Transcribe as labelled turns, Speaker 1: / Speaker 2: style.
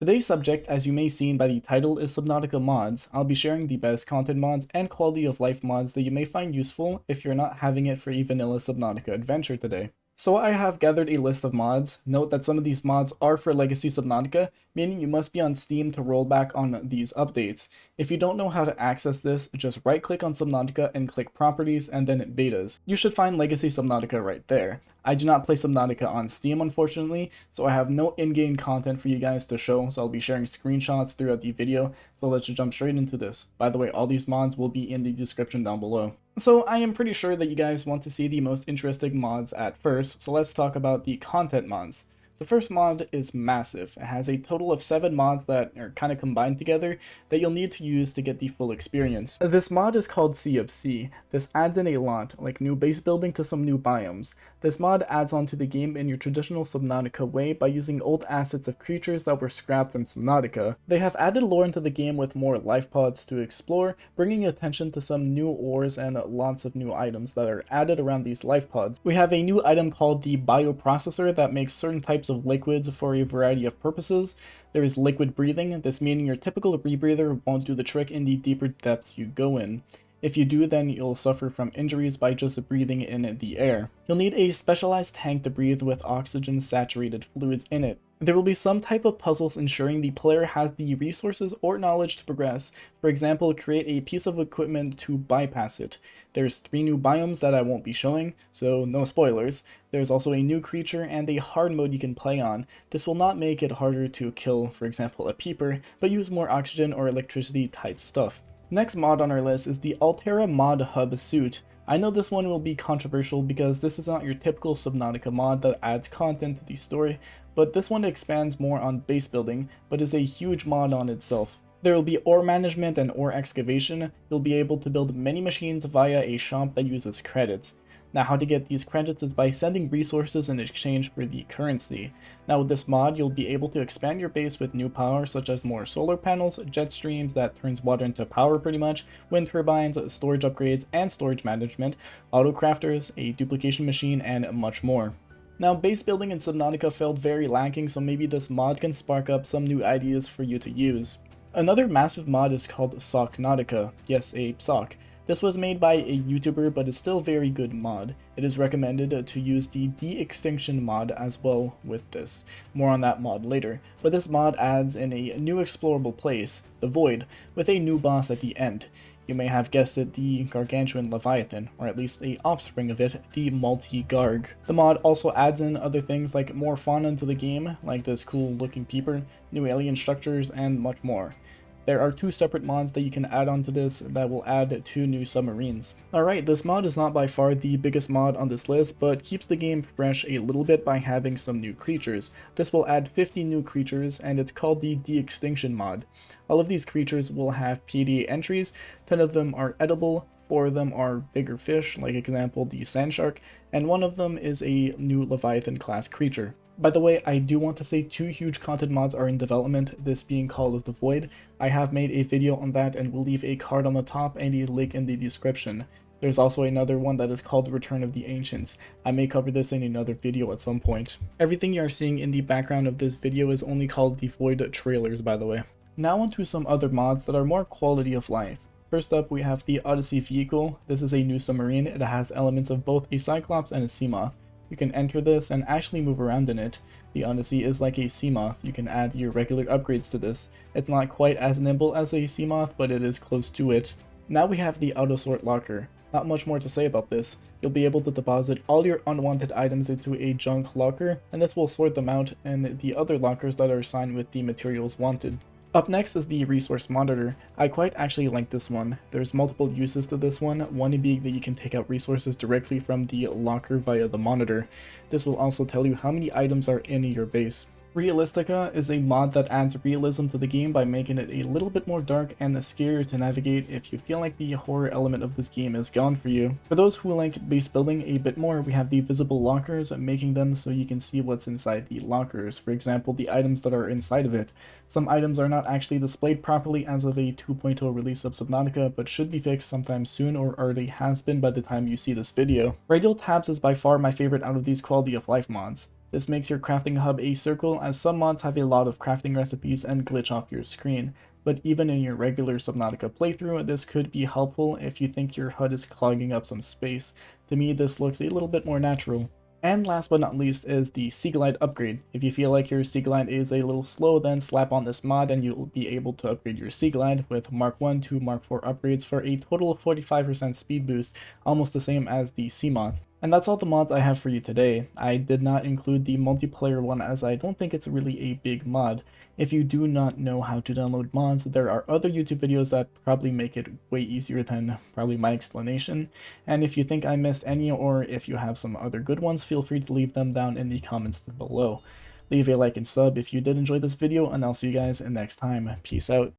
Speaker 1: Today's subject, as you may seen by the title, is Subnautica mods. I'll be sharing the best content mods and quality of life mods that you may find useful if you're not having it for a vanilla Subnautica adventure today. So I have gathered a list of mods. Note that some of these mods are for Legacy Subnautica, meaning you must be on Steam to roll back on these updates. If you don't know how to access this, just right click on Subnautica and click Properties and then Betas. You should find Legacy Subnautica right there. I do not play Subnautica on Steam, unfortunately, so I have no in-game content for you guys to show, so I'll be sharing screenshots throughout the video, so let's just jump straight into this. By the way, all these mods will be in the description down below. So I am pretty sure that you guys want to see the most interesting mods at first, so let's talk about the content mods. The first mod is massive. It has a total of 7 mods that are kind of combined together that you'll need to use to get the full experience. This mod is called Sea of Sea. This adds in a lot, like new base building to some new biomes. This mod adds on to the game in your traditional Subnautica way by using old assets of creatures that were scrapped from Subnautica. They have added lore into the game with more life pods to explore, bringing attention to some new ores and lots of new items that are added around these life pods. We have a new item called the bioprocessor that makes certain types of liquids for a variety of purposes. There is liquid breathing, this meaning your typical rebreather won't do the trick in the deeper depths you go in. If you do, then you'll suffer from injuries by just breathing in the air. You'll need a specialized tank to breathe with oxygen-saturated fluids in it. There will be some type of puzzles ensuring the player has the resources or knowledge to progress. For example, create a piece of equipment to bypass it. There's 3 new biomes that I won't be showing, so no spoilers. There's also a new creature and a hard mode you can play on. This will not make it harder to kill, for example, a peeper, but use more oxygen or electricity type stuff. Next mod on our list is the Alterra Mod Hub suit. I know this one will be controversial because this is not your typical Subnautica mod that adds content to the story, but this one expands more on base building, but is a huge mod on itself. There will be ore management and ore excavation. You'll be able to build many machines via a shop that uses credits. Now, how to get these credits is by sending resources in exchange for the currency. Now with this mod, you'll be able to expand your base with new power such as more solar panels, jet streams that turns water into power pretty much, wind turbines, storage upgrades and storage management, auto crafters, a duplication machine, and much more. Now, base building in Subnautica felt very lacking, so maybe this mod can spark up some new ideas for you to use. Another massive mod is called Socknautica. Yes, a sock. This was made by a YouTuber, but is still a very good mod. It is recommended to use the De-Extinction mod as well with this. More on that mod later. But this mod adds in a new explorable place, the Void, with a new boss at the end. You may have guessed it, the gargantuan Leviathan, or at least a offspring of it, the Multi-Garg. The mod also adds in other things like more fauna into the game, like this cool looking peeper, new alien structures, and much more. There are 2 separate mods that you can add onto this that will add 2 new submarines. Alright, this mod is not by far the biggest mod on this list, but keeps the game fresh a little bit by having some new creatures. This will add 50 new creatures, and it's called the De-Extinction mod. All of these creatures will have PDA entries. 10 of them are edible, 4 of them are bigger fish, like example the sand shark, and 1 of them is a new Leviathan class creature. By the way, I do want to say 2 huge content mods are in development, this being Call of the Void. I have made a video on that and will leave a card on the top and a link in the description. There's also another one that is called Return of the Ancients. I may cover this in another video at some point. Everything you are seeing in the background of this video is only called the Void trailers, by the way. Now onto some other mods that are more quality of life. First up, we have the Odyssey Vehicle. This is a new submarine. It has elements of both a Cyclops and a Seamoth. You can enter this and actually move around in it. The Odyssey is like a Seamoth. You can add your regular upgrades to this. It's not quite as nimble as a Seamoth, but it is close to it. Now we have the Autosortlocker. Not much more to say about this. You'll be able to deposit all your unwanted items into a junk locker, and this will sort them out in the other lockers that are assigned with the materials wanted. Up next is the Resource Monitor. I quite actually like this one. There's multiple uses to this one being that you can take out resources directly from the locker via the monitor. This will also tell you how many items are in your base. Realistica is a mod that adds realism to the game by making it a little bit more dark and scarier to navigate if you feel like the horror element of this game is gone for you. For those who like base building a bit more, we have the Visibile Lockers, making them so you can see what's inside the lockers, for example the items that are inside of it. Some items are not actually displayed properly as of a 2.0 release of Subnautica, but should be fixed sometime soon or already has been by the time you see this video. Radial Tabs is by far my favorite out of these quality of life mods. This makes your crafting hub a circle, as some mods have a lot of crafting recipes and glitch off your screen. But even in your regular Subnautica playthrough, this could be helpful if you think your HUD is clogging up some space. To me, this looks a little bit more natural. And last but not least is the Seaglide Upgrade. If you feel like your Seaglide is a little slow, then slap on this mod and you'll be able to upgrade your Seaglide with Mark 1 to Mark 4 upgrades for a total of 45% speed boost, almost the same as the Seamoth. And that's all the mods I have for you today. I did not include the multiplayer one as I don't think it's really a big mod. If you do not know how to download mods, there are other YouTube videos that probably make it way easier than probably my explanation. And if you think I missed any, or if you have some other good ones, feel free to leave them down in the comments below. Leave a like and sub if you did enjoy this video, and I'll see you guys next time. Peace out.